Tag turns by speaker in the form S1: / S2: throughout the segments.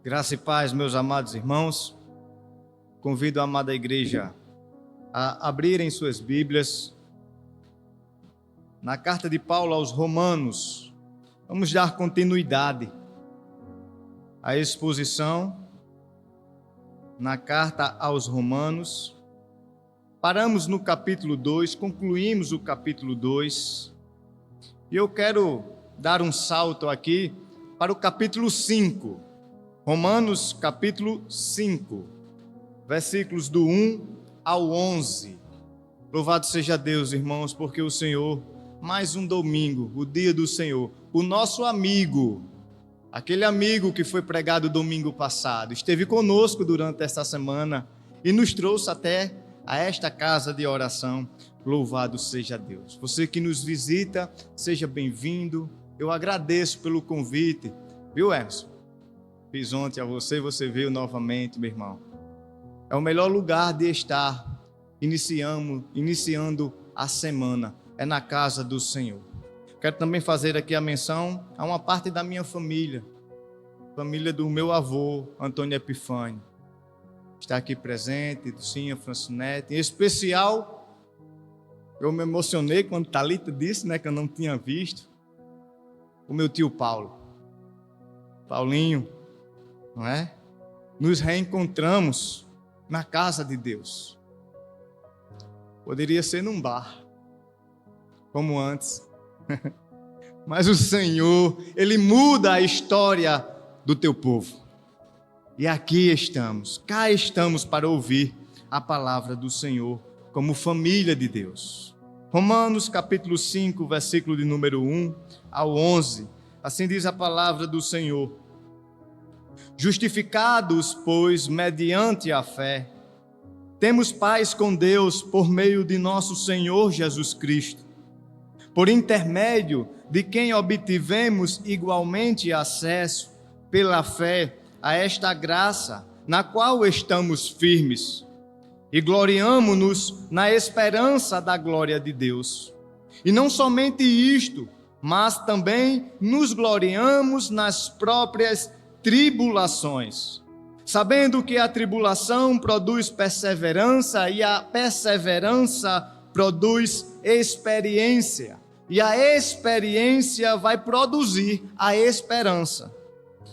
S1: Graça e paz, meus amados irmãos. Convido a amada igreja a abrirem suas Bíblias na carta de Paulo aos Romanos. Vamos dar continuidade à exposição na carta aos Romanos. Paramos no capítulo 2, concluímos o capítulo 2, e eu quero dar um salto aqui para o capítulo 5. Romanos capítulo 5, versículos do 1 ao 11. Louvado seja Deus, irmãos, porque o Senhor, mais um domingo, o dia do Senhor, o nosso amigo, aquele amigo que foi pregado domingo passado, esteve conosco durante esta semana e nos trouxe até a esta casa de oração. Louvado seja Deus. Você que nos visita, seja bem-vindo. Eu agradeço pelo convite, viu, Emerson? Fiz ontem a você, você veio novamente, meu irmão. É o melhor lugar de estar iniciando a semana, é na casa do Senhor. Quero também fazer aqui a menção a uma parte da minha família, família do meu avô, Antônio Epifânio. Está aqui presente, Dulcinha, Francinete. Em especial, eu me emocionei quando Thalita disse, que eu não tinha visto, o meu tio Paulo. Paulinho, não é? Nos reencontramos na casa de Deus. Poderia ser num bar, como antes. Mas o Senhor, Ele muda a história do teu povo. E aqui estamos, cá estamos para ouvir a palavra do Senhor como família de Deus. Romanos capítulo 5, versículo de número 1 ao 11. Assim diz a palavra do Senhor. Justificados, pois, mediante a fé, temos paz com Deus por meio de nosso Senhor Jesus Cristo, por intermédio de quem obtivemos igualmente acesso, pela fé, a esta graça, na qual estamos firmes, e gloriamo-nos na esperança da glória de Deus. E não somente isto, mas também nos gloriamos nas próprias tribulações, sabendo que a tribulação produz perseverança, e a perseverança produz experiência, e a experiência vai produzir a esperança.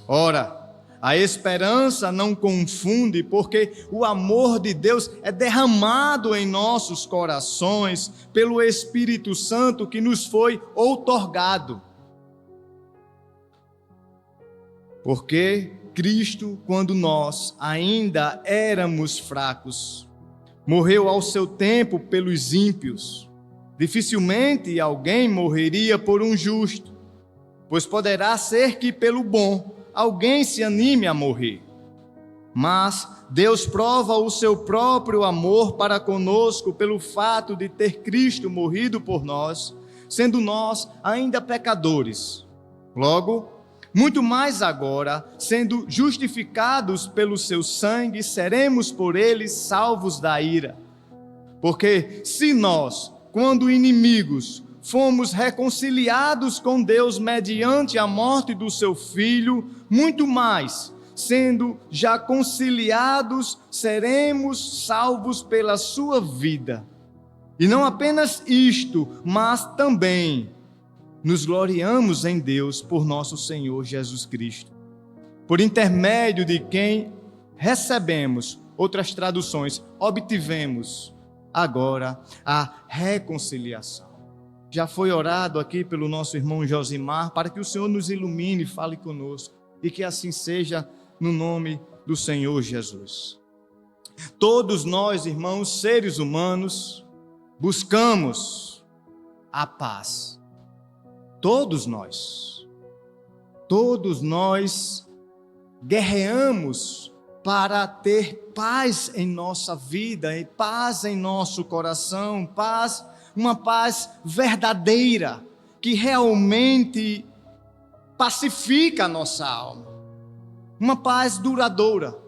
S1: Ora, a esperança não confunde, porque o amor de Deus é derramado em nossos corações pelo Espírito Santo que nos foi outorgado. Porque Cristo, quando nós ainda éramos fracos, morreu ao seu tempo pelos ímpios. Dificilmente alguém morreria por um justo, pois poderá ser que pelo bom alguém se anime a morrer. Mas Deus prova o seu próprio amor para conosco pelo fato de ter Cristo morrido por nós, sendo nós ainda pecadores. Logo, muito mais agora, sendo justificados pelo seu sangue, seremos por ele salvos da ira. Porque se nós, quando inimigos, fomos reconciliados com Deus mediante a morte do seu Filho, muito mais, sendo já conciliados, seremos salvos pela sua vida. E não apenas isto, mas também nos gloriamos em Deus por nosso Senhor Jesus Cristo, por intermédio de quem recebemos, outras traduções, obtivemos agora a reconciliação. Já foi orado aqui pelo nosso irmão Josimar para que o Senhor nos ilumine e fale conosco, e que assim seja no nome do Senhor Jesus. Todos nós, irmãos, seres humanos, buscamos a paz. Todos nós guerreamos para ter paz em nossa vida, e paz em nosso coração, uma paz verdadeira, que realmente pacifica a nossa alma, uma paz duradoura.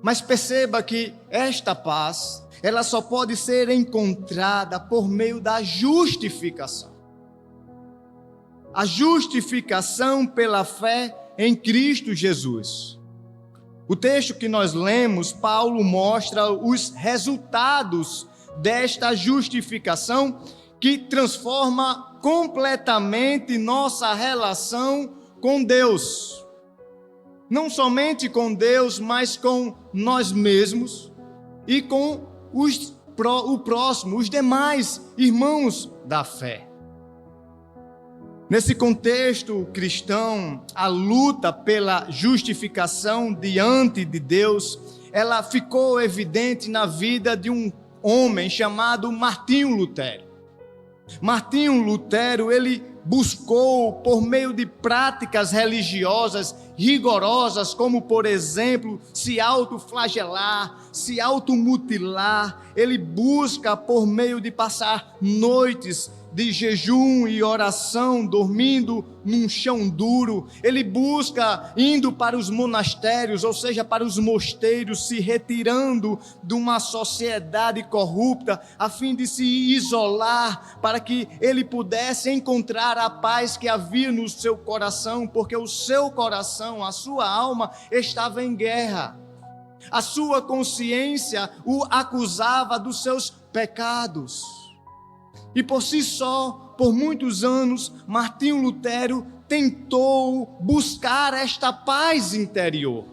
S1: Mas perceba que esta paz, ela só pode ser encontrada por meio da justificação. A justificação pela fé em Cristo Jesus. O texto que nós lemos, Paulo mostra os resultados desta justificação que transforma completamente nossa relação com Deus. Não somente com Deus, mas com nós mesmos e com o próximo, os demais irmãos da fé. Nesse contexto cristão, a luta pela justificação diante de Deus, ela ficou evidente na vida de um homem chamado Martinho Lutero. Martinho Lutero, ele buscou, por meio de práticas religiosas rigorosas, como, por exemplo, se autoflagelar, se automutilar. Ele busca, por meio de passar noites de jejum e oração, dormindo num chão duro. Ele busca indo para os monastérios, ou seja, para os mosteiros, se retirando de uma sociedade corrupta, a fim de se isolar, para que ele pudesse encontrar a paz que havia no seu coração, porque o seu coração, a sua alma, estava em guerra. A sua consciência o acusava dos seus pecados. E por si só, por muitos anos, Martinho Lutero tentou buscar esta paz interior.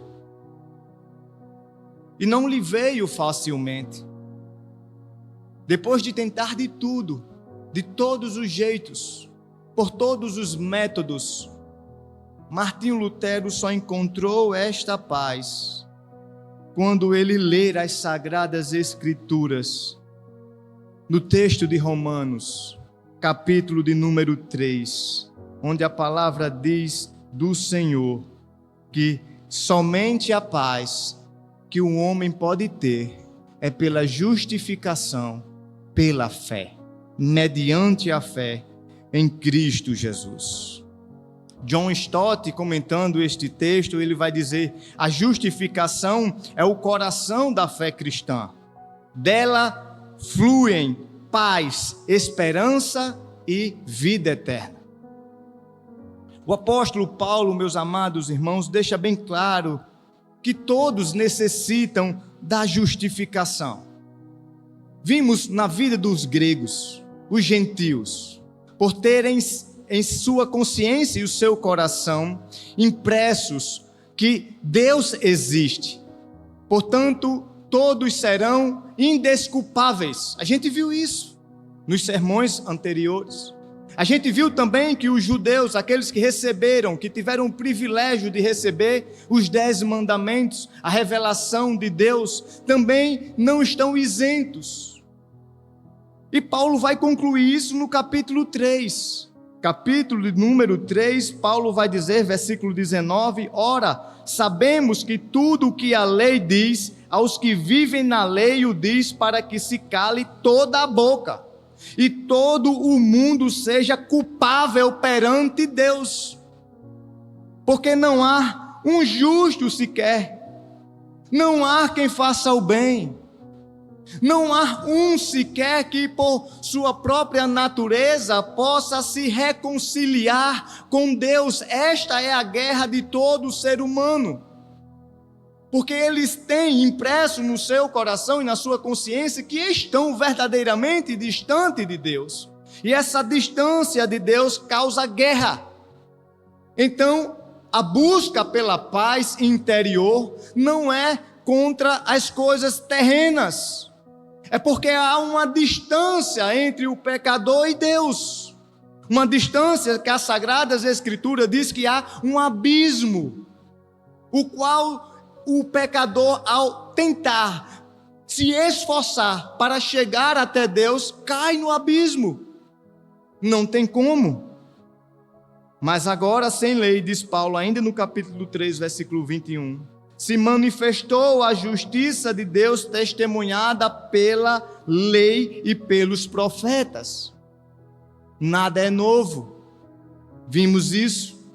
S1: E não lhe veio facilmente. Depois de tentar de tudo, de todos os jeitos, por todos os métodos, Martinho Lutero só encontrou esta paz quando ele ler as Sagradas Escrituras. No texto de Romanos, capítulo de número 3, onde a palavra diz do Senhor que somente a paz que o homem pode ter é pela justificação, pela fé, mediante a fé em Cristo Jesus. John Stott, comentando este texto, ele vai dizer: a justificação é o coração da fé cristã. Dela fluem paz, esperança e vida eterna. O apóstolo Paulo, meus amados irmãos, deixa bem claro que todos necessitam da justificação. Vimos na vida dos gregos, os gentios, por terem em sua consciência e o seu coração impressos que Deus existe. Portanto, todos serão indesculpáveis. A gente viu isso nos sermões anteriores. A gente viu também que os judeus, aqueles que receberam, que tiveram o privilégio de receber os 10 mandamentos, a revelação de Deus, também não estão isentos. E Paulo vai concluir isso no capítulo 3. Capítulo de número 3, Paulo vai dizer, versículo 19: ora, sabemos que tudo o que a lei diz, aos que vivem na lei o diz para que se cale toda a boca e todo o mundo seja culpável perante Deus. Porque não há um justo sequer, não há quem faça o bem, não há um sequer que por sua própria natureza possa se reconciliar com Deus. Esta é a guerra de todo ser humano. Porque eles têm impresso no seu coração e na sua consciência que estão verdadeiramente distantes de Deus. E essa distância de Deus causa guerra. Então, a busca pela paz interior não é contra as coisas terrenas. É porque há uma distância entre o pecador e Deus. Uma distância que as Sagradas Escrituras diz que há um abismo, o qual o pecador, ao tentar se esforçar para chegar até Deus, cai no abismo. Não tem como. Mas agora, sem lei, diz Paulo, ainda no capítulo 3, versículo 21, se manifestou a justiça de Deus testemunhada pela lei e pelos profetas. Nada é novo. Vimos isso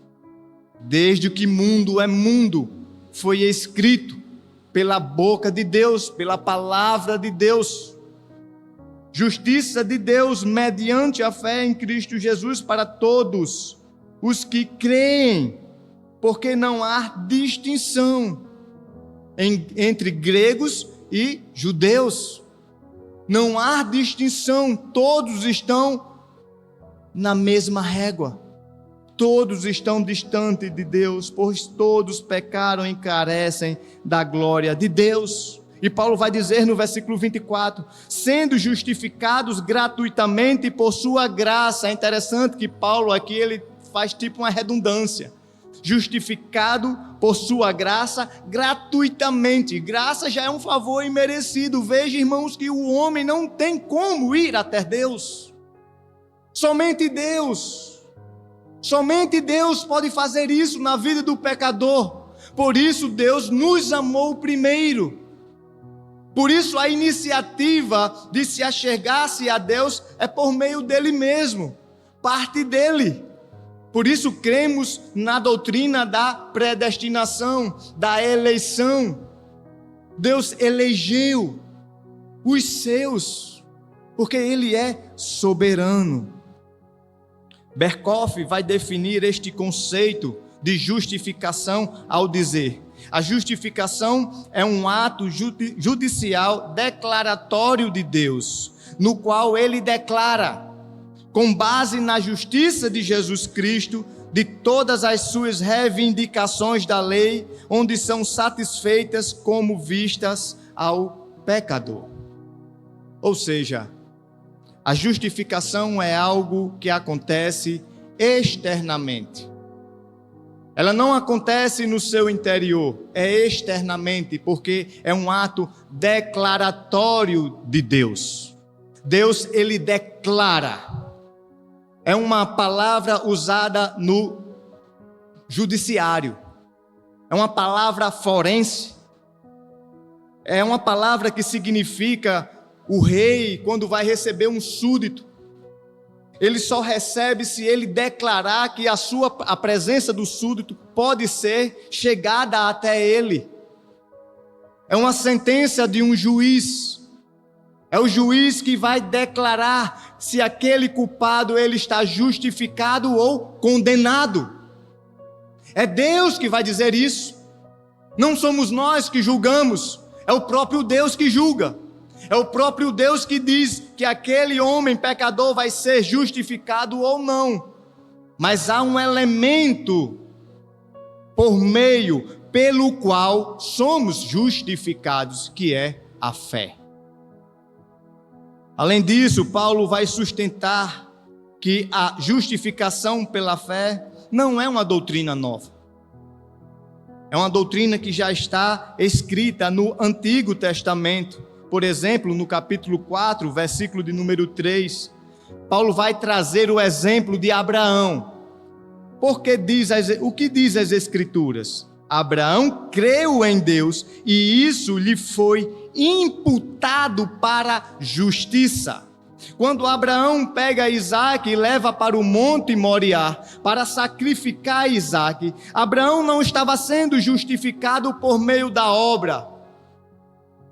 S1: desde que mundo é mundo. Foi escrito pela boca de Deus, pela palavra de Deus. Justiça de Deus mediante a fé em Cristo Jesus para todos os que creem, porque não há distinção. entre gregos e judeus. Não há distinção, todos estão na mesma régua. Todos estão distantes de Deus, pois todos pecaram e carecem da glória de Deus. E Paulo vai dizer no versículo 24, sendo justificados gratuitamente por sua graça. É interessante que Paulo aqui ele faz tipo uma redundância. Justificado por sua graça gratuitamente. Graça já é um favor imerecido. Veja, irmãos, que o homem não tem como ir até Deus. Somente Deus pode fazer isso na vida do pecador. Por isso Deus nos amou primeiro. Por isso a iniciativa de se achegar-se a Deus é por meio dele mesmo, parte dele. Por isso cremos na doutrina da predestinação, da eleição. Deus elegeu os seus, porque ele é soberano. Berkhoff vai definir este conceito de justificação ao dizer: a justificação é um ato judicial declaratório de Deus, no qual ele declara, com base na justiça de Jesus Cristo, de todas as suas reivindicações da lei, onde são satisfeitas como vistas ao pecador. Ou seja, a justificação é algo que acontece externamente. Ela não acontece no seu interior, é externamente, porque é um ato declaratório de Deus. Deus, ele declara. É uma palavra usada no judiciário. É uma palavra forense. É uma palavra que significa o rei, quando vai receber um súdito, ele só recebe se ele declarar que a presença do súdito pode ser chegada até ele. É uma sentença de um juiz. É o juiz que vai declarar se aquele culpado ele está justificado ou condenado. É Deus que vai dizer isso. Não somos nós que julgamos, é o próprio Deus que julga. É o próprio Deus que diz que aquele homem pecador vai ser justificado ou não. Mas há um elemento pelo qual somos justificados, que é a fé. Além disso, Paulo vai sustentar que a justificação pela fé não é uma doutrina nova. É uma doutrina que já está escrita no Antigo Testamento. Por exemplo, no capítulo 4, versículo de número 3, Paulo vai trazer o exemplo de Abraão. O que diz as Escrituras? Abraão creu em Deus e isso lhe foi imputado para justiça. Quando Abraão pega Isaque e leva para o monte Moriá para sacrificar Isaque, Abraão não estava sendo justificado por meio da obra.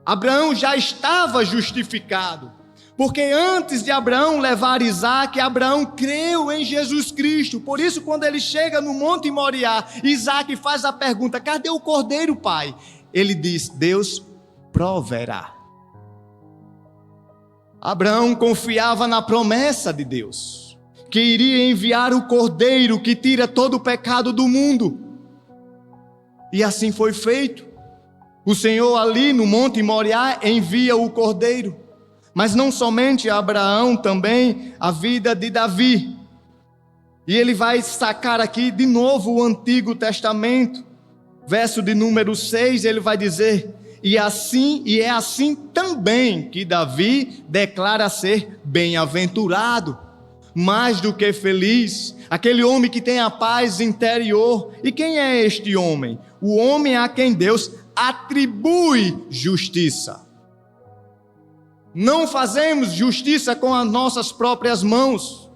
S1: Abraão já estava justificado, porque antes de Abraão levar Isaque, Abraão creu em Jesus Cristo. Por isso, quando ele chega no Monte Moriá, Isaque faz a pergunta: cadê o cordeiro, pai? Ele diz: Deus proverá. Abraão confiava na promessa de Deus, que iria enviar o cordeiro que tira todo o pecado do mundo. E assim foi feito. O Senhor ali no Monte Moriá envia o cordeiro. Mas não somente Abraão, também a vida de Davi. E ele vai sacar aqui de novo o Antigo Testamento. Verso de número 6, ele vai dizer: e é assim também que Davi declara ser bem-aventurado, mais do que feliz, aquele homem que tem a paz interior. E quem é este homem? O homem a quem Deus atribui justiça. Não fazemos justiça com as nossas próprias mãos.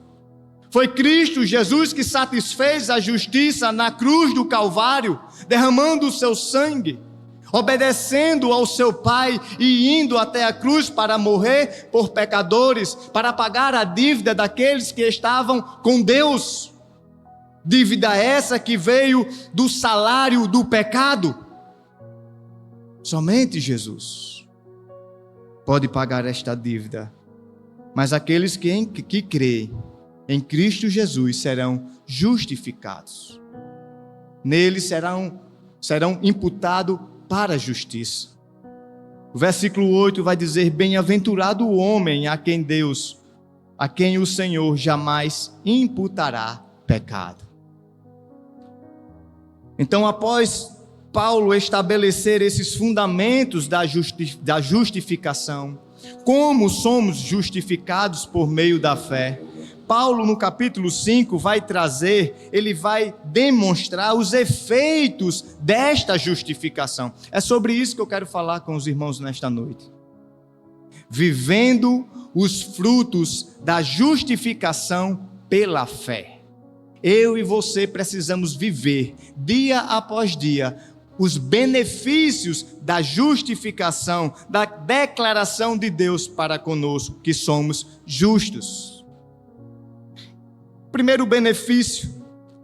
S1: Foi Cristo Jesus que satisfez a justiça na cruz do Calvário, derramando o seu sangue, obedecendo ao seu Pai e indo até a cruz para morrer por pecadores, para pagar a dívida daqueles que estavam com Deus. Dívida essa que veio do salário do pecado. Somente Jesus pode pagar esta dívida. Mas aqueles que creem em Cristo Jesus serão justificados. Neles serão imputados para a justiça. O versículo 8 vai dizer: bem-aventurado o homem a quem o Senhor jamais imputará pecado. Então, após Paulo estabelecer esses fundamentos da justificação, como somos justificados por meio da fé, Paulo no capítulo 5 vai demonstrar os efeitos desta justificação. É sobre isso que eu quero falar com os irmãos nesta noite. Vivendo os frutos da justificação pela fé. Eu e você precisamos viver, dia após dia, os benefícios da justificação, da declaração de Deus para conosco, que somos justos. Primeiro benefício,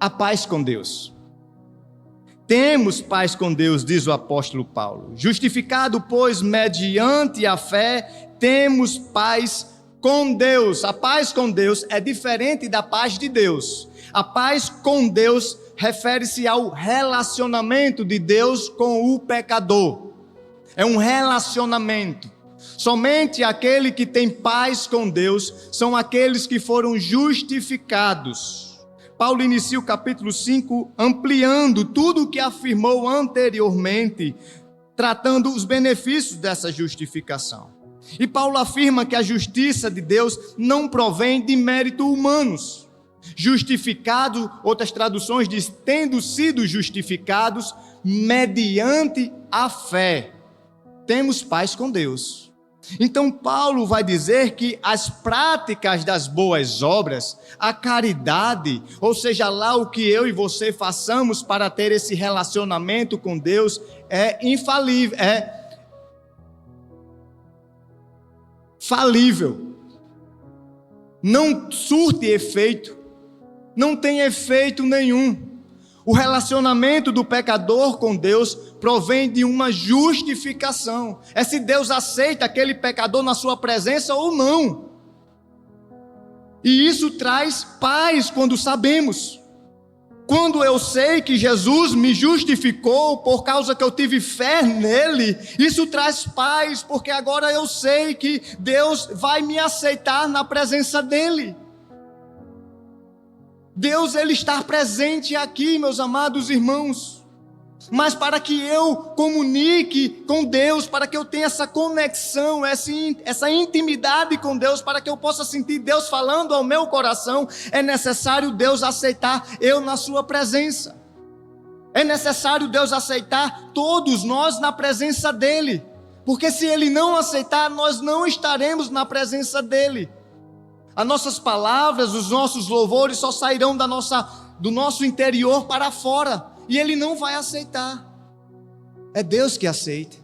S1: a paz com Deus. Temos paz com Deus, diz o apóstolo Paulo. Justificado, pois, mediante a fé, temos paz com Deus. A paz com Deus é diferente da paz de Deus. A paz com Deus refere-se ao relacionamento de Deus com o pecador. É um relacionamento. Somente aquele que tem paz com Deus são aqueles que foram justificados. Paulo inicia o capítulo 5 ampliando tudo o que afirmou anteriormente, tratando os benefícios dessa justificação. E Paulo afirma que a justiça de Deus não provém de méritos humanos. Justificado, outras traduções diz, tendo sido justificados mediante a fé, temos paz com Deus. Então Paulo vai dizer que as práticas das boas obras, a caridade, ou seja lá o que eu e você façamos para ter esse relacionamento com Deus, é infalível, é falível, não surte efeito, não tem efeito nenhum. O relacionamento do pecador com Deus provém de uma justificação. É se Deus aceita aquele pecador na sua presença ou não. E isso traz paz quando sabemos. Quando eu sei que Jesus me justificou por causa que eu tive fé nele, isso traz paz, porque agora eu sei que Deus vai me aceitar na presença dele. Deus, ele está presente aqui, meus amados irmãos. Mas para que eu comunique com Deus, para que eu tenha essa conexão, essa intimidade com Deus, para que eu possa sentir Deus falando ao meu coração, é necessário Deus aceitar eu na sua presença. É necessário Deus aceitar todos nós na presença dele. Porque se ele não aceitar, nós não estaremos na presença dele. As nossas palavras, os nossos louvores só sairão do nosso interior para fora. E ele não vai aceitar. É Deus que aceita.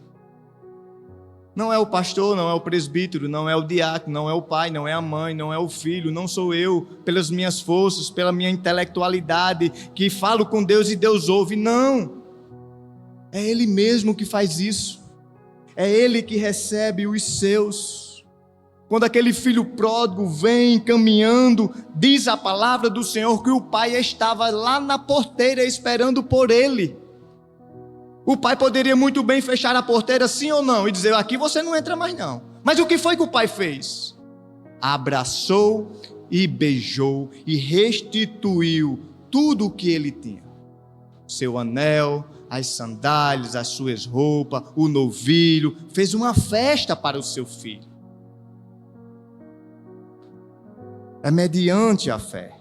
S1: Não é o pastor, não é o presbítero, não é o diácono, não é o pai, não é a mãe, não é o filho, não sou eu, pelas minhas forças, pela minha intelectualidade, que falo com Deus e Deus ouve. Não. É Ele mesmo que faz isso. É Ele que recebe os seus. Quando aquele filho pródigo vem caminhando, diz a palavra do Senhor que o pai estava lá na porteira esperando por ele. O pai poderia muito bem fechar a porteira, sim ou não, e dizer, aqui você não entra mais não. Mas o que foi que o pai fez? Abraçou e beijou e restituiu tudo o que ele tinha. Seu anel, as sandálias, as suas roupas, o novilho, fez uma festa para o seu filho. É mediante a fé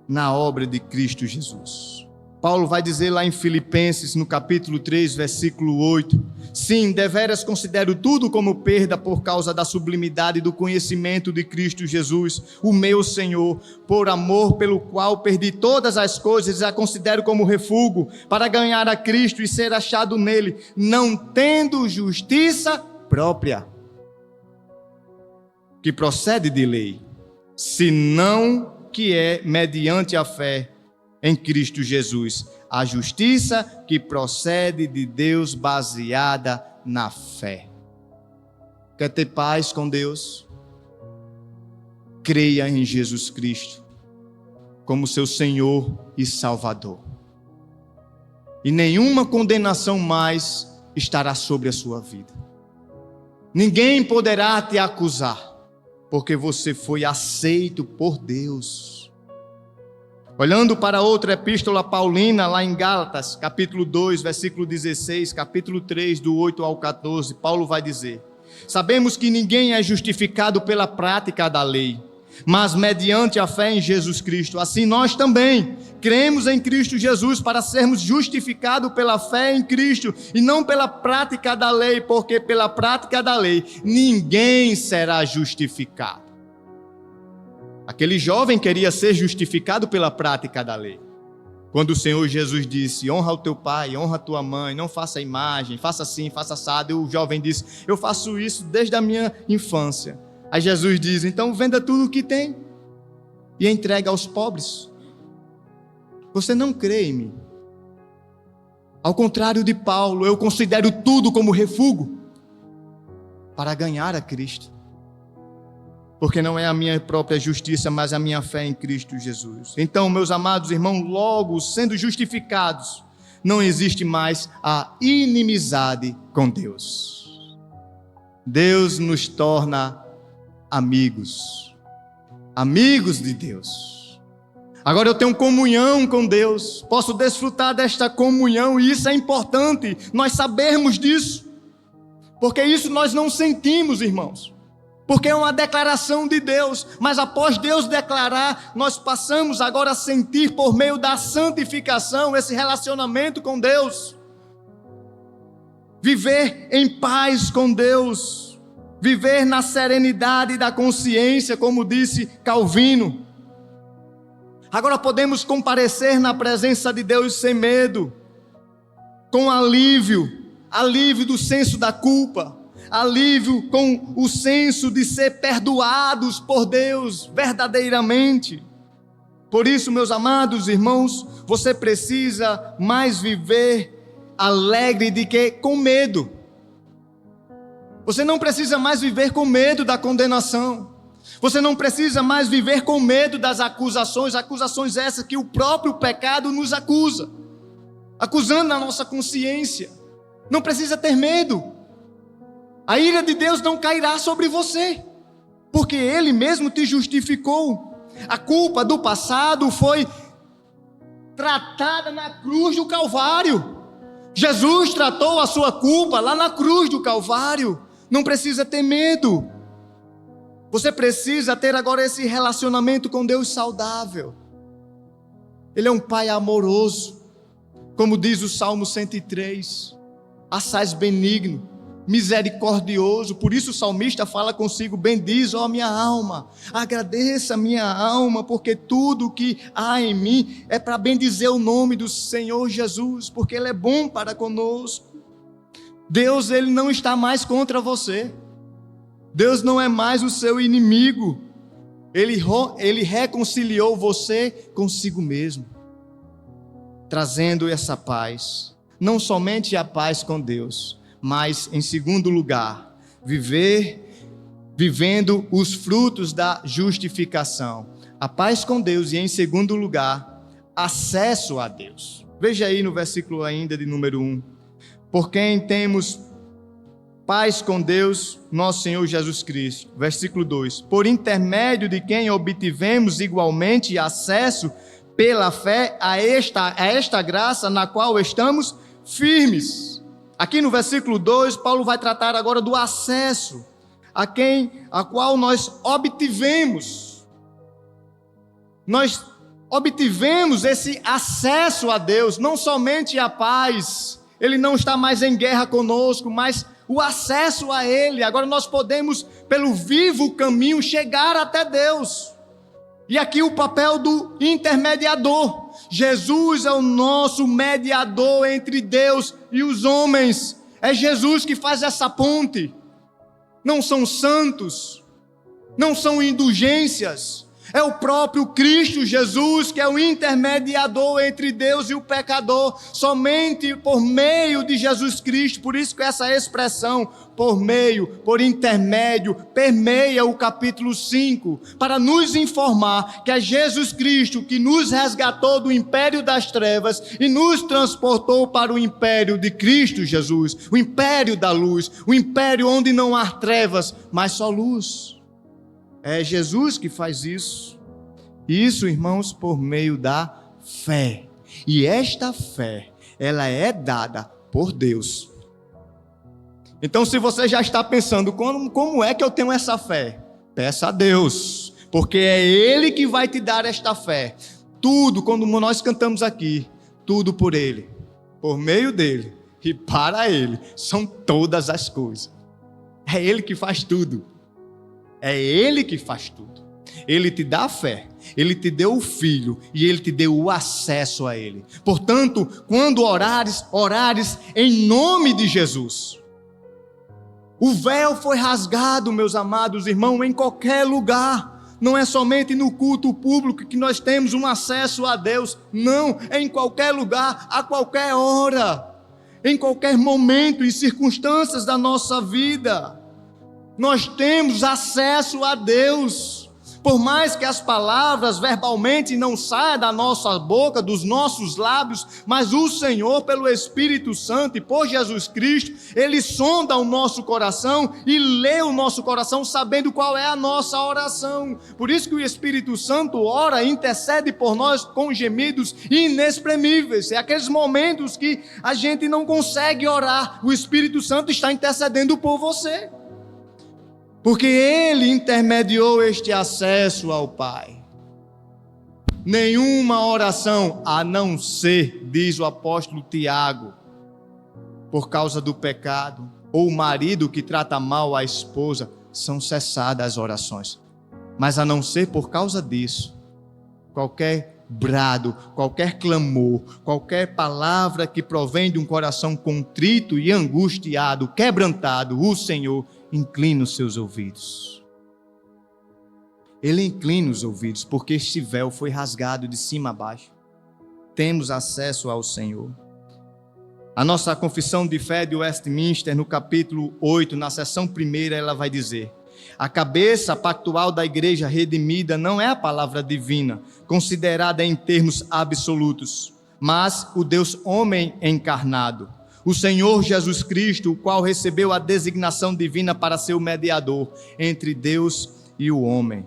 S1: na obra de Cristo Jesus. Paulo vai dizer lá em Filipenses, no capítulo 3, versículo 8: sim, deveras considero tudo como perda por causa da sublimidade do conhecimento de Cristo Jesus, o meu Senhor, por amor pelo qual perdi todas as coisas e a considero como refúgio, para ganhar a Cristo e ser achado nele, não tendo justiça própria, que procede de lei, senão que é mediante a fé em Cristo Jesus, a justiça que procede de Deus baseada na fé. Quer ter paz com Deus? Creia em Jesus Cristo como seu Senhor e Salvador. E nenhuma condenação mais estará sobre a sua vida. Ninguém poderá te acusar, porque você foi aceito por Deus. Olhando para outra epístola paulina, lá em Gálatas, capítulo 2, versículo 16, capítulo 3, do 8 ao 14, Paulo vai dizer: sabemos que ninguém é justificado pela prática da lei, mas mediante a fé em Jesus Cristo. Assim nós também cremos em Cristo Jesus para sermos justificados pela fé em Cristo e não pela prática da lei, porque pela prática da lei ninguém será justificado. Aquele jovem queria ser justificado pela prática da lei. Quando o Senhor Jesus disse: honra o teu pai, honra a tua mãe, não faça imagem, faça assim, faça assado, e o jovem disse: eu faço isso desde a minha infância. Aí Jesus diz: então venda tudo o que tem e entregue aos pobres. Você não crê em mim. Ao contrário de Paulo, eu considero tudo como refúgio para ganhar a Cristo. Porque não é a minha própria justiça, mas a minha fé em Cristo Jesus. Então, meus amados irmãos, logo sendo justificados, não existe mais a inimizade com Deus. Deus nos torna amigos de Deus. Agora eu tenho comunhão com Deus, posso desfrutar desta comunhão, e isso é importante, nós sabermos disso, porque isso nós não sentimos, irmãos. Porque é uma declaração de Deus, mas após Deus declarar, nós passamos agora a sentir por meio da santificação esse relacionamento com Deus. Viver em paz com Deus, viver na serenidade da consciência, como disse Calvino. Agora podemos comparecer na presença de Deus sem medo, com alívio do senso da culpa, alívio com o senso de ser perdoados por Deus verdadeiramente. Por isso, meus amados irmãos, você precisa mais viver alegre do que com medo. Você não precisa mais viver com medo da condenação. Você não precisa mais viver com medo das acusações essas que o próprio pecado nos acusa, acusando a nossa consciência. Não precisa ter medo. A ira de Deus não cairá sobre você, porque Ele mesmo te justificou. A culpa do passado foi tratada na cruz do Calvário. Jesus tratou a sua culpa lá na cruz do Calvário. Não precisa ter medo. Você precisa ter agora esse relacionamento com Deus saudável. Ele é um Pai amoroso, como diz o Salmo 103, assaz benigno, misericordioso. Por isso o salmista fala consigo: bendiz, ó minha alma, agradeça minha alma, porque tudo que há em mim é para bendizer o nome do Senhor Jesus, porque Ele é bom para conosco. Deus, Ele não está mais contra você. Deus não é mais o seu inimigo. Ele reconciliou você consigo mesmo, trazendo essa paz, não somente a paz com Deus, mas, em segundo lugar, vivendo os frutos da justificação. A paz com Deus e, em segundo lugar, acesso a Deus. Veja aí no versículo ainda de número 1. Por quem temos paz com Deus, nosso Senhor Jesus Cristo. Versículo 2. Por intermédio de quem obtivemos igualmente acesso pela fé a esta graça na qual estamos firmes. Aqui no versículo 2, Paulo vai tratar agora do acesso a qual nós obtivemos. Nós obtivemos esse acesso a Deus, não somente a paz, Ele não está mais em guerra conosco, mas o acesso a Ele. Agora nós podemos, pelo vivo caminho, chegar até Deus. E aqui o papel do intermediador. Jesus é o nosso mediador entre Deus e os homens. É Jesus que faz essa ponte. Não são santos, não são indulgências. É o próprio Cristo Jesus que é o intermediador entre Deus e o pecador. Somente por meio de Jesus Cristo. Por isso que essa expressão, por meio, por intermédio, permeia o capítulo 5. Para nos informar que é Jesus Cristo que nos resgatou do império das trevas e nos transportou para o império de Cristo Jesus. O império da luz. O império onde não há trevas, mas só luz. É Jesus que faz isso. Isso, irmãos, por meio da fé. E esta fé, ela é dada por Deus. Então, se você já está pensando, como é que eu tenho essa fé? Peça a Deus, porque é Ele que vai te dar esta fé. Tudo, quando nós cantamos aqui, tudo por Ele, por meio dEle e para Ele, são todas as coisas. É Ele que faz tudo. É Ele que faz tudo. Ele te dá a fé, Ele te deu o Filho e Ele te deu o acesso a Ele. Portanto, quando orares em nome de Jesus. O véu foi rasgado, meus amados irmãos, em qualquer lugar. Não é somente no culto público que nós temos um acesso a Deus. Não, é em qualquer lugar, a qualquer hora, em qualquer momento e circunstâncias da nossa vida. Nós temos acesso a Deus. Por mais que as palavras verbalmente não saiam da nossa boca, dos nossos lábios, mas o Senhor, pelo Espírito Santo e por Jesus Cristo, Ele sonda o nosso coração e lê o nosso coração sabendo qual é a nossa oração. Por isso que o Espírito Santo ora, intercede por nós com gemidos inexprimíveis. É aqueles momentos que a gente não consegue orar, o Espírito Santo está intercedendo por você. Porque Ele intermediou este acesso ao Pai. Nenhuma oração, a não ser, diz o apóstolo Tiago, por causa do pecado, ou o marido que trata mal a esposa, são cessadas as orações. Mas a não ser por causa disso, qualquer brado, qualquer clamor, qualquer palavra que provém de um coração contrito e angustiado, quebrantado, o Senhor inclina os seus ouvidos. Ele inclina os ouvidos, porque este véu foi rasgado de cima a baixo. Temos acesso ao Senhor. A nossa confissão de fé de Westminster, no capítulo 8, na seção 1, ela vai dizer: a cabeça pactual da igreja redimida não é a palavra divina, considerada em termos absolutos, mas o Deus homem encarnado, o Senhor Jesus Cristo, o qual recebeu a designação divina para ser o mediador entre Deus e o homem.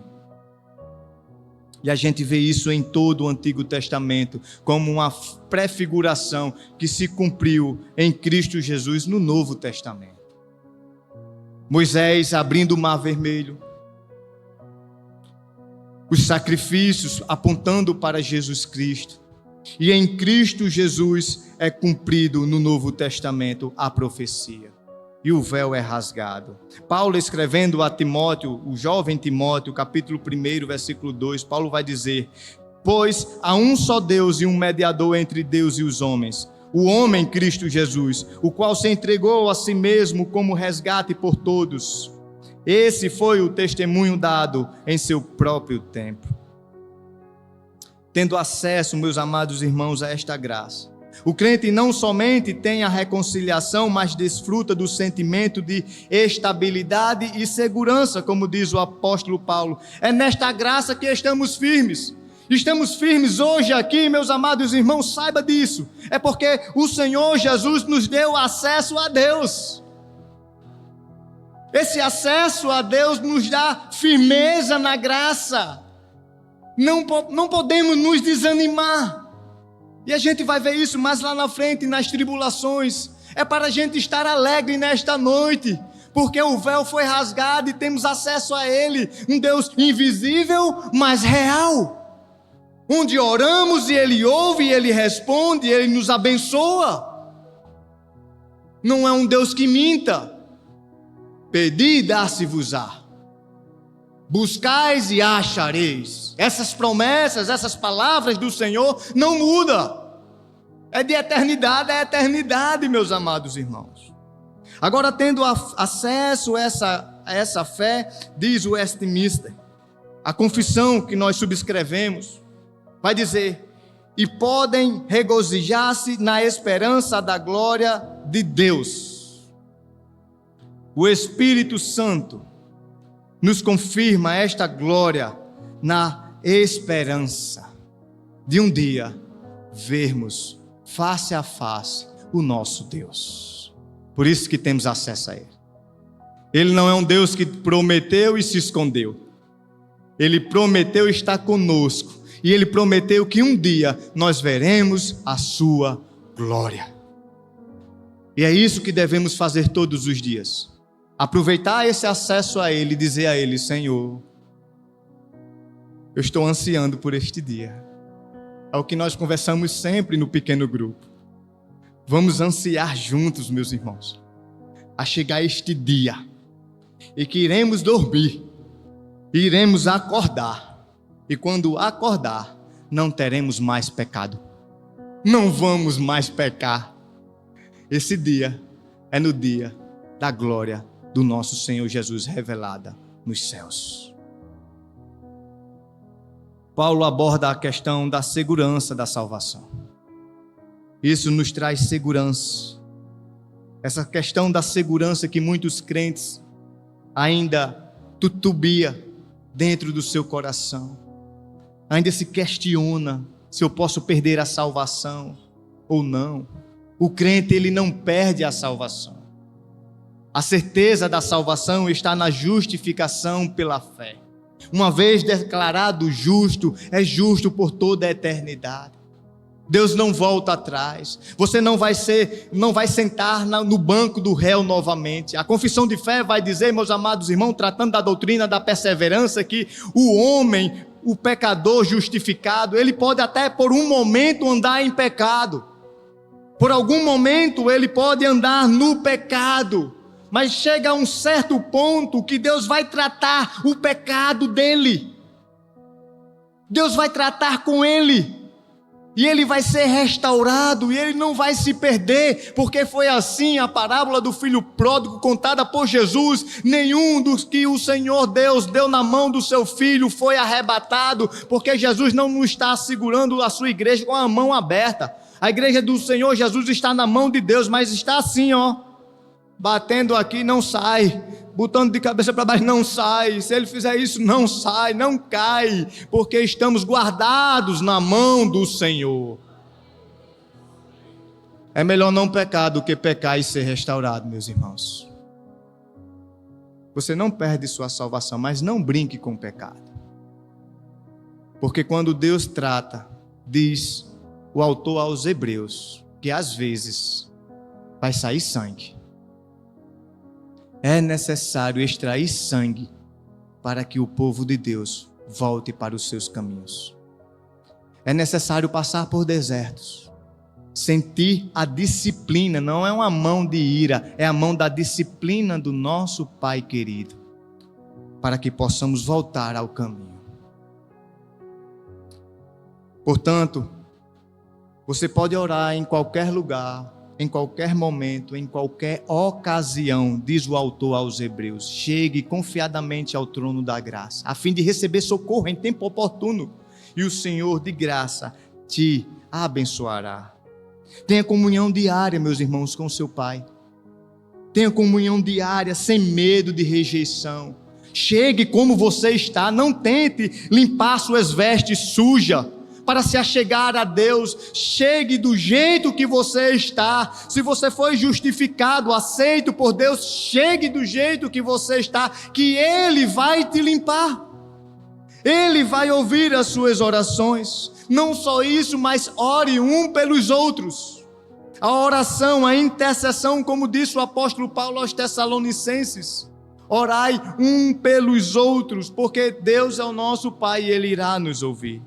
S1: E a gente vê isso em todo o Antigo Testamento, como uma prefiguração que se cumpriu em Cristo Jesus no Novo Testamento. Moisés abrindo o Mar Vermelho, os sacrifícios apontando para Jesus Cristo. E em Cristo Jesus é cumprido no Novo Testamento a profecia. E o véu é rasgado. Paulo escrevendo a Timóteo, o jovem Timóteo, capítulo 1, versículo 2, Paulo vai dizer: pois há um só Deus e um mediador entre Deus e os homens, o homem Cristo Jesus, o qual se entregou a si mesmo como resgate por todos. Esse foi o testemunho dado em seu próprio tempo. Tendo acesso, meus amados irmãos, a esta graça, o crente não somente tem a reconciliação, mas desfruta do sentimento de estabilidade e segurança, como diz o apóstolo Paulo. É nesta graça que estamos firmes. Estamos firmes hoje aqui, meus amados irmãos, saiba disso. É porque o Senhor Jesus nos deu acesso a Deus. Esse acesso a Deus nos dá firmeza na graça. Não podemos nos desanimar. E a gente vai ver isso mais lá na frente, nas tribulações. É para a gente estar alegre nesta noite, porque o véu foi rasgado e temos acesso a Ele. Um Deus invisível, mas real. Onde oramos e Ele ouve, e Ele responde, e Ele nos abençoa. Não é um Deus que minta. Pedi e dá-se-vos-á. Buscais e achareis. Essas promessas, essas palavras do Senhor não mudam. É de eternidade a eternidade, meus amados irmãos. Agora, tendo acesso a essa fé, diz o Westminster, A confissão que nós subscrevemos vai dizer: e podem regozijar-se na esperança da glória de Deus. O Espírito Santo nos confirma esta glória na esperança de um dia vermos face a face o nosso Deus. Por isso que temos acesso a Ele. Ele não é um Deus que prometeu e se escondeu. Ele prometeu estar conosco. E Ele prometeu que um dia nós veremos a sua glória. E é isso que devemos fazer todos os dias. Aproveitar esse acesso a Ele e dizer a Ele: Senhor, eu estou ansiando por este dia. É o que nós conversamos sempre no pequeno grupo. Vamos ansiar juntos, meus irmãos, a chegar este dia. E que iremos dormir, iremos acordar. E quando acordar, não teremos mais pecado. Não vamos mais pecar. Esse dia é no dia da glória do nosso Senhor Jesus revelada nos céus. Paulo aborda a questão da segurança da salvação. Isso nos traz segurança. Essa questão da segurança que muitos crentes ainda tutubia dentro do seu coração. Ainda se questiona se eu posso perder a salvação ou não. O crente, ele não perde a salvação. A certeza da salvação está na justificação pela fé. Uma vez declarado justo, é justo por toda a eternidade. Deus não volta atrás. Você não vai sentar no banco do réu novamente. A confissão de fé vai dizer, meus amados irmãos, tratando da doutrina da perseverança, que o homem, o pecador justificado, ele pode até por um momento andar em pecado. Por algum momento ele pode andar no pecado. Mas chega a um certo ponto que Deus vai tratar o pecado dele. Deus vai tratar com ele. E ele vai ser restaurado, e ele não vai se perder, porque foi assim a parábola do filho pródigo contada por Jesus. Nenhum dos que o Senhor Deus deu na mão do seu filho foi arrebatado, porque Jesus não está segurando a sua igreja com a mão aberta. A igreja do Senhor Jesus está na mão de Deus, mas está assim, batendo aqui, não sai, botando de cabeça para baixo, não sai. Se ele fizer isso, não sai, não cai, porque estamos guardados na mão do Senhor. É melhor não pecar do que pecar e ser restaurado, meus irmãos. Você não perde sua salvação, mas não brinque com o pecado. Porque quando Deus trata, diz o autor aos Hebreus, que às vezes vai sair sangue. É necessário extrair sangue para que o povo de Deus volte para os seus caminhos. É necessário passar por desertos, sentir a disciplina, não é uma mão de ira, é a mão da disciplina do nosso Pai querido, para que possamos voltar ao caminho. Portanto, você pode orar em qualquer lugar, em qualquer momento, em qualquer ocasião, diz o autor aos Hebreus. Chegue confiadamente ao trono da graça, a fim de receber socorro em tempo oportuno, e o Senhor de graça te abençoará. Tenha comunhão diária, meus irmãos, com seu Pai. Tenha comunhão diária, sem medo de rejeição. Chegue como você está, não tente limpar suas vestes sujas para se achegar a Deus. Chegue do jeito que você está. Se você foi justificado, aceito por Deus, chegue do jeito que você está, que Ele vai te limpar. Ele vai ouvir as suas orações. Não só isso, mas ore um pelos outros. A oração, a intercessão, como disse o apóstolo Paulo aos Tessalonicenses. Orai um pelos outros, porque Deus é o nosso Pai e Ele irá nos ouvir.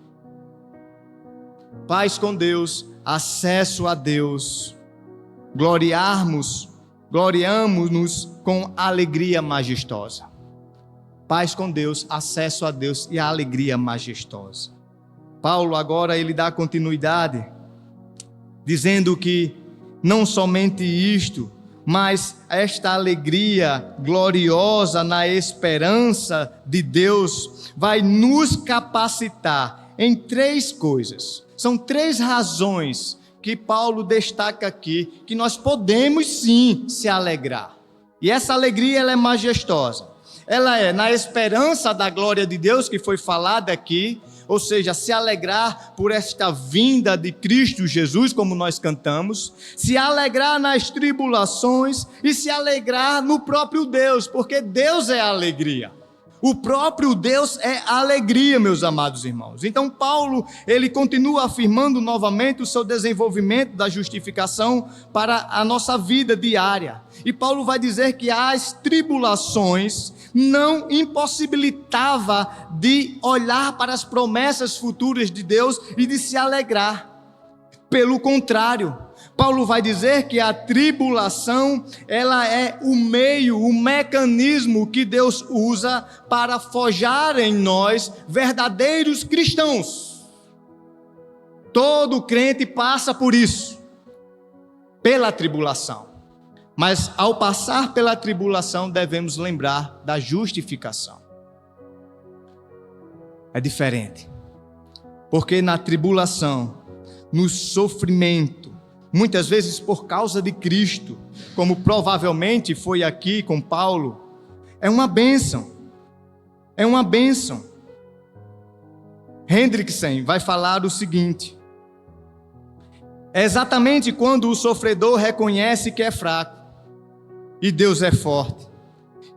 S1: Paz com Deus, acesso a Deus, gloriamos-nos com alegria majestosa. Paz com Deus, acesso a Deus e a alegria majestosa. Paulo agora ele dá continuidade, dizendo que não somente isto, mas esta alegria gloriosa na esperança de Deus vai nos capacitar em 3 coisas. São 3 razões que Paulo destaca aqui, que nós podemos sim se alegrar. E essa alegria ela é majestosa. Ela é na esperança da glória de Deus, que foi falada aqui, ou seja, se alegrar por esta vinda de Cristo Jesus, como nós cantamos, se alegrar nas tribulações e se alegrar no próprio Deus, porque Deus é a alegria. O próprio Deus é a alegria, meus amados irmãos. Então Paulo, ele continua afirmando novamente o seu desenvolvimento da justificação para a nossa vida diária. E Paulo vai dizer que as tribulações não impossibilitava de olhar para as promessas futuras de Deus e de se alegrar. Pelo contrário, Paulo vai dizer que a tribulação, ela é o meio, o mecanismo que Deus usa para forjar em nós verdadeiros cristãos. Todo crente passa por isso, pela tribulação. Mas ao passar pela tribulação, devemos lembrar da justificação. É diferente, porque na tribulação, no sofrimento, muitas vezes por causa de Cristo, como provavelmente foi aqui com Paulo, é uma bênção. É uma bênção. Hendrickson vai falar o seguinte: é exatamente quando o sofredor reconhece que é fraco e Deus é forte,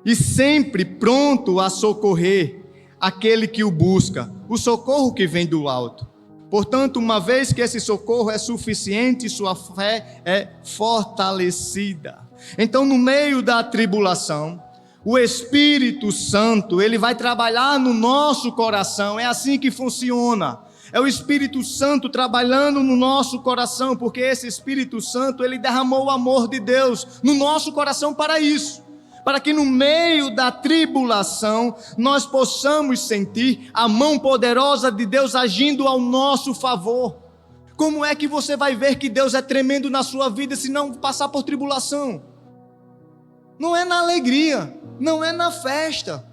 S1: e sempre pronto a socorrer aquele que o busca, o socorro que vem do alto. Portanto, uma vez que esse socorro é suficiente, sua fé é fortalecida. Então, no meio da tribulação, o Espírito Santo, ele vai trabalhar no nosso coração. É assim que funciona. É o Espírito Santo trabalhando no nosso coração, porque esse Espírito Santo, ele derramou o amor de Deus no nosso coração para isso. Para que no meio da tribulação nós possamos sentir a mão poderosa de Deus agindo ao nosso favor. Como é que você vai ver que Deus é tremendo na sua vida se não passar por tribulação? Não é na alegria, não é na festa,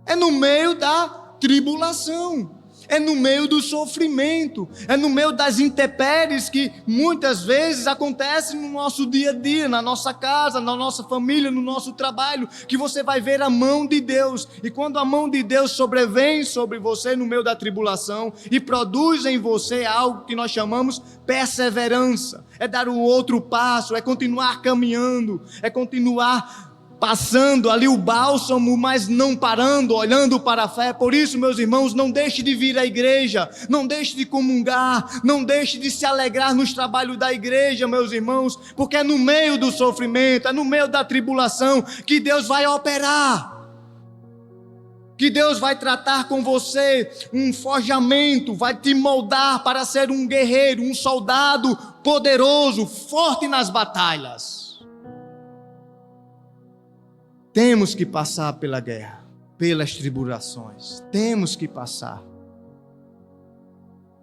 S1: é no meio da tribulação. É no meio do sofrimento, é no meio das intempéries que muitas vezes acontecem no nosso dia a dia, na nossa casa, na nossa família, no nosso trabalho, que você vai ver a mão de Deus. E quando a mão de Deus sobrevém sobre você no meio da tribulação e produz em você algo que nós chamamos perseverança, é dar o outro passo, é continuar caminhando, é continuar passando ali o bálsamo, mas não parando, olhando para a fé. Por isso, meus irmãos, não deixe de vir à igreja, não deixe de comungar, não deixe de se alegrar nos trabalhos da igreja, meus irmãos, porque é no meio do sofrimento, é no meio da tribulação que Deus vai operar, que Deus vai tratar com você um forjamento, vai te moldar para ser um guerreiro, um soldado poderoso, forte nas batalhas. Temos que passar pela guerra, pelas tribulações. Temos que passar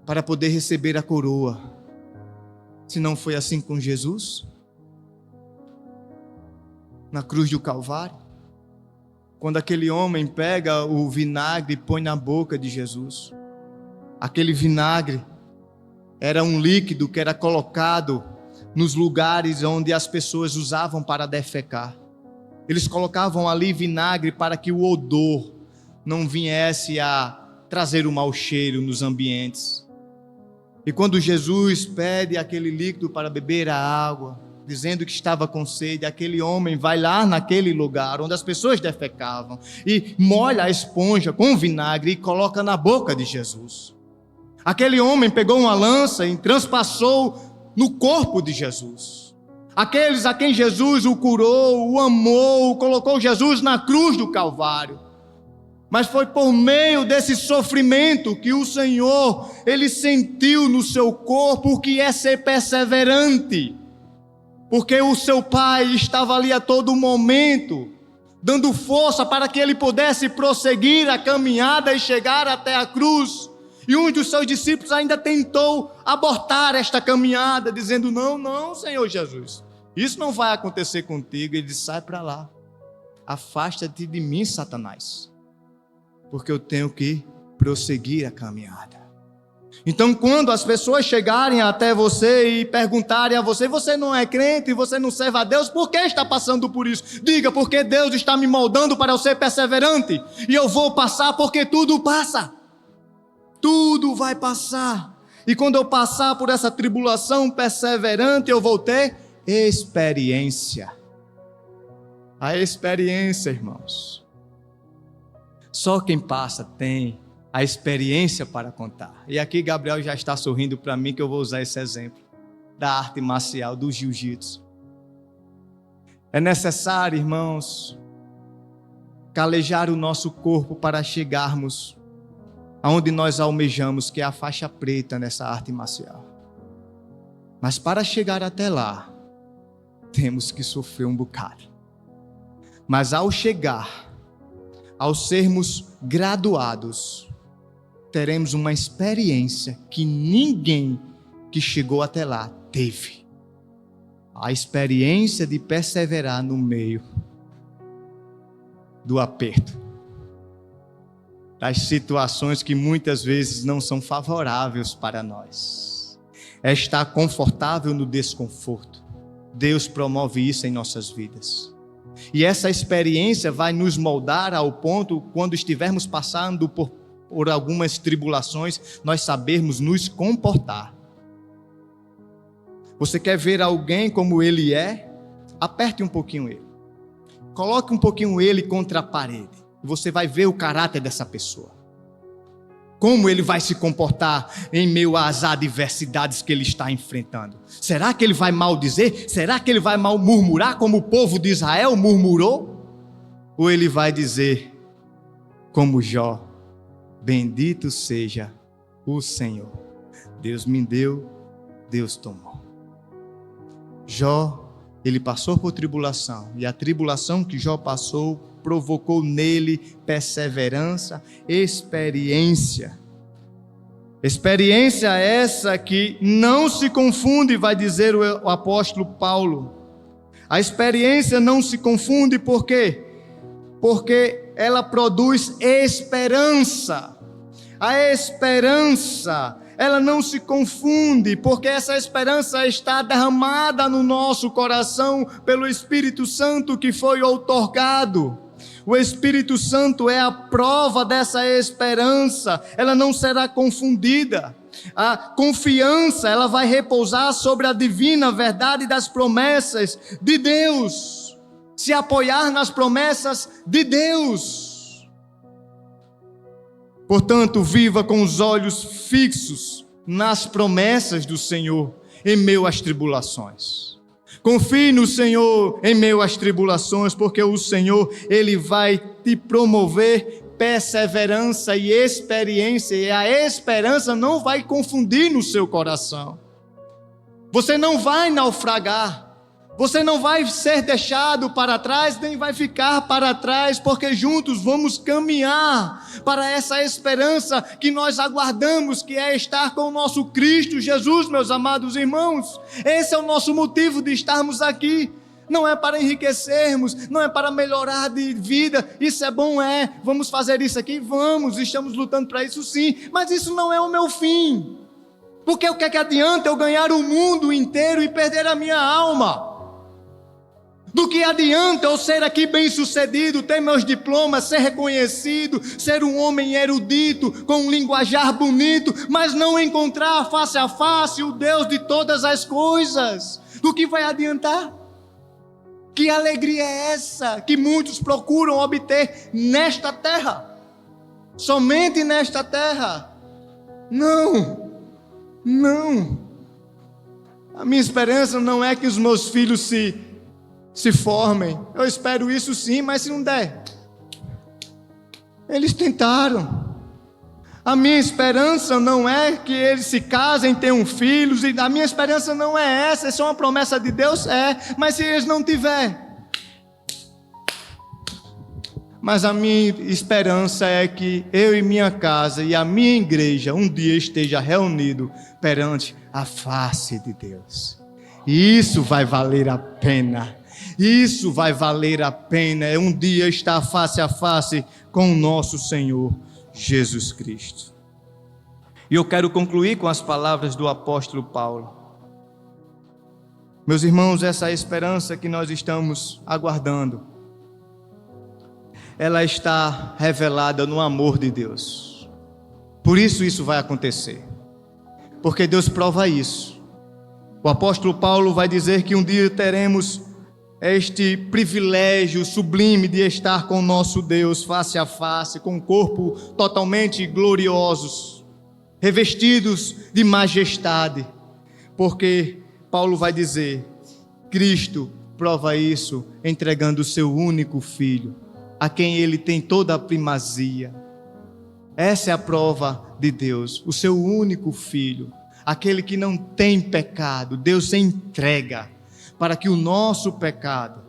S1: para poder receber a coroa. Se não foi assim com Jesus, na cruz do Calvário, quando aquele homem pega o vinagre e põe na boca de Jesus. Aquele vinagre era um líquido que era colocado nos lugares onde as pessoas usavam para defecar. Eles colocavam ali vinagre para que o odor não viesse a trazer o mau cheiro nos ambientes. E quando Jesus pede aquele líquido para beber a água, dizendo que estava com sede, aquele homem vai lá naquele lugar onde as pessoas defecavam e molha a esponja com vinagre e coloca na boca de Jesus. Aquele homem pegou uma lança e transpassou no corpo de Jesus. Aqueles a quem Jesus o curou, o amou, colocou Jesus na cruz do Calvário. Mas foi por meio desse sofrimento que o Senhor, ele sentiu no seu corpo o que é ser perseverante. Porque o seu Pai estava ali a todo momento, dando força para que ele pudesse prosseguir a caminhada e chegar até a cruz. E um dos seus discípulos ainda tentou abortar esta caminhada, dizendo: não, Senhor Jesus, Isso não vai acontecer contigo. Ele diz: sai para lá. Afasta-te de mim, Satanás. Porque eu tenho que prosseguir a caminhada. Então, quando as pessoas chegarem até você e perguntarem a você: você não é crente, você não serve a Deus, por que está passando por isso? Diga: porque Deus está me moldando para eu ser perseverante. E eu vou passar, porque tudo passa. Tudo vai passar. E quando eu passar por essa tribulação perseverante, eu vou ter experiência. A experiência, irmãos. Só quem passa tem a experiência para contar. E aqui Gabriel já está sorrindo para mim, que eu vou usar esse exemplo da arte marcial, do jiu-jitsu. É necessário, irmãos, calejar o nosso corpo para chegarmos aonde nós almejamos, que é a faixa preta nessa arte marcial. Mas para chegar até lá, temos que sofrer um bocado. Mas ao chegar, ao sermos graduados, teremos uma experiência que ninguém que chegou até lá teve. A experiência de perseverar no meio do aperto, das situações que muitas vezes não são favoráveis para nós. É estar confortável no desconforto. Deus promove isso em nossas vidas. E essa experiência vai nos moldar ao ponto, quando estivermos passando por algumas tribulações, nós sabermos nos comportar. Você quer ver alguém como ele é? Aperte um pouquinho ele. Coloque um pouquinho ele contra a parede. E você vai ver o caráter dessa pessoa. Como ele vai se comportar em meio às adversidades que ele está enfrentando. Será que ele vai maldizer? Será que ele vai mal murmurar como o povo de Israel murmurou? Ou ele vai dizer, como Jó: bendito seja o Senhor. Deus me deu, Deus tomou. Jó, ele passou por tribulação. E a tribulação que Jó passou provocou nele perseverança, experiência. Experiência essa que não se confunde, vai dizer o apóstolo Paulo. A experiência não se confunde, por quê? Porque ela produz esperança. A esperança, ela não se confunde, porque essa esperança está derramada no nosso coração pelo Espírito Santo que foi outorgado. O Espírito Santo é a prova dessa esperança, ela não será confundida. A confiança, ela vai repousar sobre a divina verdade das promessas de Deus, se apoiar nas promessas de Deus. Portanto, viva com os olhos fixos nas promessas do Senhor em meio às tribulações. Confie no Senhor em meio às tribulações, porque o Senhor, Ele vai te promover perseverança e experiência, e a esperança não vai confundir no seu coração. Você não vai naufragar, você não vai ser deixado para trás, nem vai ficar para trás, porque juntos vamos caminhar para essa esperança que nós aguardamos, que é estar com o nosso Cristo Jesus, meus amados irmãos. Esse é o nosso motivo de estarmos aqui. Não é para enriquecermos, não é para melhorar de vida. Isso é bom, vamos fazer isso aqui? Vamos, estamos lutando para isso sim, mas isso não é o meu fim. Porque o que é que adianta eu ganhar o mundo inteiro e perder a minha alma? Do que adianta eu ser aqui bem sucedido, ter meus diplomas, ser reconhecido, ser um homem erudito, com um linguajar bonito, mas não encontrar face a face o Deus de todas as coisas? Do que vai adiantar? Que alegria é essa que muitos procuram obter nesta terra? Somente nesta terra? Não. A minha esperança não é que os meus filhos se formem. Eu espero isso sim, mas se não der, eles tentaram. A minha esperança não é que eles se casem, tenham filhos. A minha esperança não é essa. Essa é uma promessa de Deus, mas se eles não tiverem. Mas a minha esperança é que eu e minha casa e a minha igreja um dia esteja reunido perante a face de Deus. E isso vai valer a pena. Isso vai valer a pena. É um dia estar face a face com o nosso Senhor Jesus Cristo. E eu quero concluir com as palavras do apóstolo Paulo. Meus irmãos, essa esperança que nós estamos aguardando, ela está revelada no amor de Deus. Por isso vai acontecer. Porque Deus prova isso. O apóstolo Paulo vai dizer que um dia teremos este privilégio sublime de estar com o nosso Deus face a face, com o corpo totalmente gloriosos, revestidos de majestade. Porque Paulo vai dizer, Cristo prova isso entregando o seu único filho, a quem ele tem toda a primazia. Essa é a prova de Deus, o seu único filho, aquele que não tem pecado. Deus se entrega para que o nosso pecado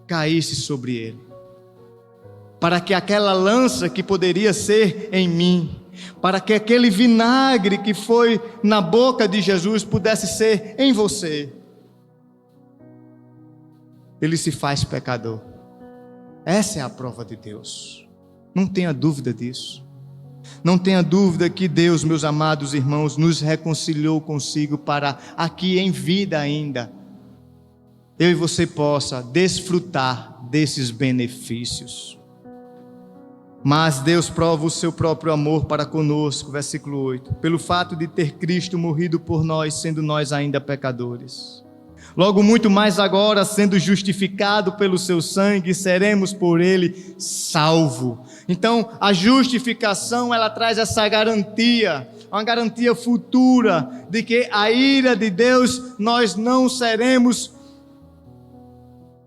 S1: caísse sobre ele, para que aquela lança que poderia ser em mim, para que aquele vinagre que foi na boca de Jesus pudesse ser em você. Ele se faz pecador. Essa é a prova de Deus. Não tenha dúvida disso. Não tenha dúvida que Deus, meus amados irmãos, nos reconciliou consigo para aqui em vida ainda, eu e você possa desfrutar desses benefícios. Mas Deus prova o seu próprio amor para conosco, versículo 8, pelo fato de ter Cristo morrido por nós, sendo nós ainda pecadores. Logo muito mais agora, sendo justificado pelo seu sangue, seremos por ele salvos. Então, a justificação, ela traz essa garantia, uma garantia futura, de que a ira de Deus, nós não seremos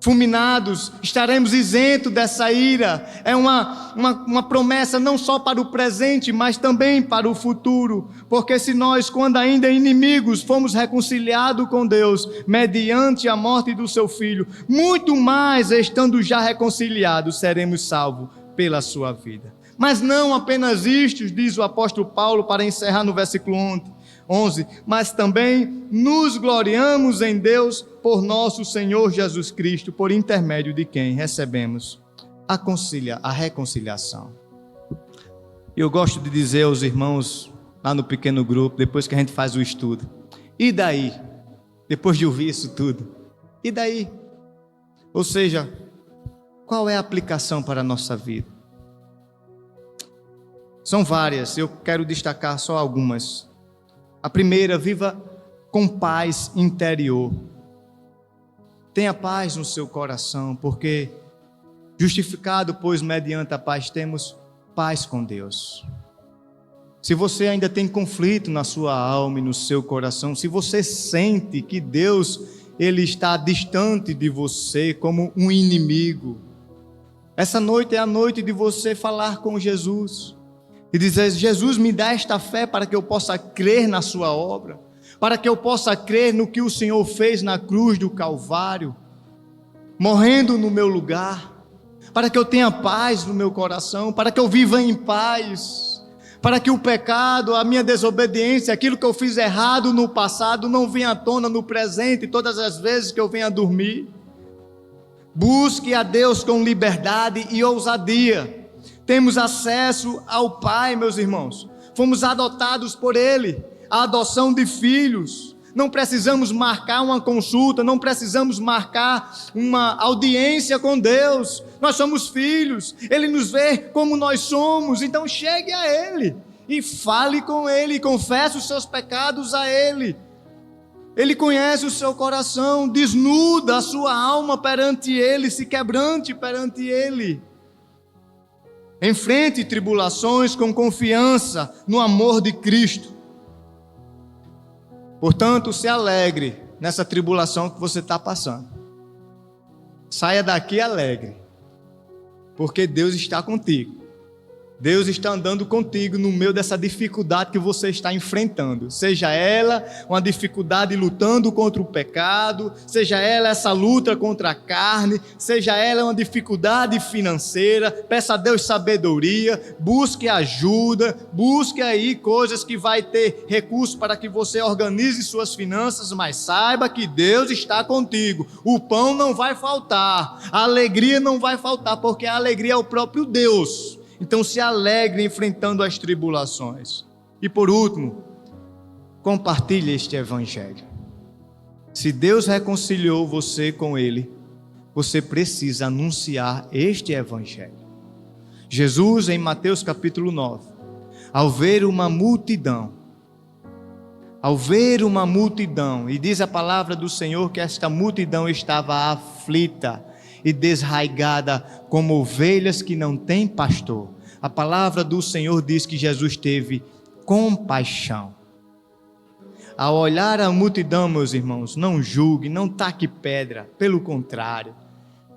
S1: fulminados, estaremos isentos dessa ira. É uma promessa não só para o presente, mas também para o futuro, porque se nós, quando ainda inimigos, fomos reconciliados com Deus, mediante a morte do seu Filho, muito mais, estando já reconciliados, seremos salvos pela sua vida. Mas não apenas isto, diz o apóstolo Paulo, para encerrar no versículo 11, mas também nos gloriamos em Deus por nosso Senhor Jesus Cristo, por intermédio de quem recebemos a reconciliação. Eu gosto de dizer aos irmãos lá no pequeno grupo, depois que a gente faz o estudo, e daí? Depois de ouvir isso tudo, e daí? Ou seja, qual é a aplicação para a nossa vida? São várias, eu quero destacar só algumas. A primeira, viva com paz interior. Tenha paz no seu coração, porque justificado, pois mediante a paz temos paz com Deus. Se você ainda tem conflito na sua alma e no seu coração, se você sente que Deus, ele está distante de você como um inimigo, essa noite é a noite de você falar com Jesus e dizer: Jesus, me dá esta fé para que eu possa crer na sua obra, para que eu possa crer no que o Senhor fez na cruz do Calvário, morrendo no meu lugar, para que eu tenha paz no meu coração, para que eu viva em paz, para que o pecado, a minha desobediência, aquilo que eu fiz errado no passado não venha à tona no presente, todas as vezes que eu venha dormir. Busque a Deus com liberdade e ousadia. Temos acesso ao Pai, meus irmãos. Fomos adotados por Ele, a adoção de filhos. Não precisamos marcar uma consulta, não precisamos marcar uma audiência com Deus. Nós somos filhos, Ele nos vê como nós somos. Então chegue a Ele e fale com Ele, confesse os seus pecados a Ele. Ele conhece o seu coração, desnuda a sua alma perante Ele, se quebrante perante Ele. Enfrente tribulações com confiança no amor de Cristo. Portanto, se alegre nessa tribulação que você está passando. Saia daqui alegre, porque Deus está contigo. Deus está andando contigo no meio dessa dificuldade que você está enfrentando. Seja ela uma dificuldade lutando contra o pecado, seja ela essa luta contra a carne, seja ela uma dificuldade financeira. Peça a Deus sabedoria, busque ajuda, busque aí coisas que vai ter recurso para que você organize suas finanças, mas saiba que Deus está contigo. O pão não vai faltar, a alegria não vai faltar, porque a alegria é o próprio Deus. Então se alegre enfrentando as tribulações. E por último, compartilhe este evangelho. Se Deus reconciliou você com Ele, você precisa anunciar este evangelho. Jesus, em Mateus capítulo 9, ao ver uma multidão, e diz a palavra do Senhor que esta multidão estava aflita e desraigada como ovelhas que não têm pastor. A palavra do Senhor diz que Jesus teve compaixão. Ao olhar a multidão, meus irmãos, não julgue, não taque pedra, pelo contrário,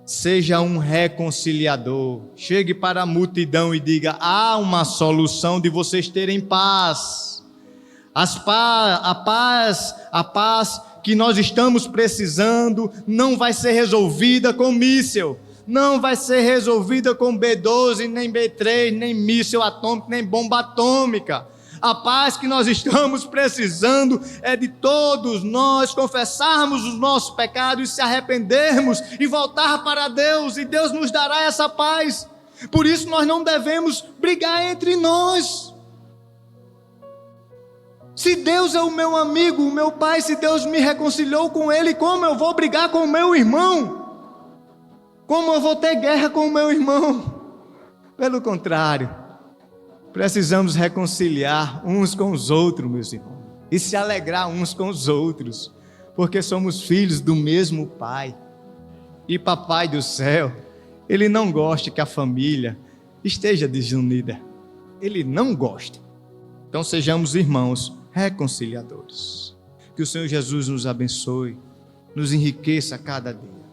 S1: seja um reconciliador. Chegue para a multidão e diga: há uma solução de vocês terem paz. A paz que nós estamos precisando não vai ser resolvida com míssil, não vai ser resolvida com B-12, nem B-3, nem míssil atômico, nem bomba atômica. A paz que nós estamos precisando é de todos nós confessarmos os nossos pecados, se arrependermos e voltar para Deus, e Deus nos dará essa paz. Por isso nós não devemos brigar entre nós. Se Deus é o meu amigo, o meu pai, se Deus me reconciliou com Ele, como eu vou brigar com o meu irmão? Como eu vou ter guerra com o meu irmão? Pelo contrário, precisamos reconciliar uns com os outros, meus irmãos, e se alegrar uns com os outros, porque somos filhos do mesmo Pai. E Papai do céu, Ele não gosta que a família esteja desunida. Ele não gosta. Então sejamos irmãos reconciliadores. Que o Senhor Jesus nos abençoe, nos enriqueça a cada dia.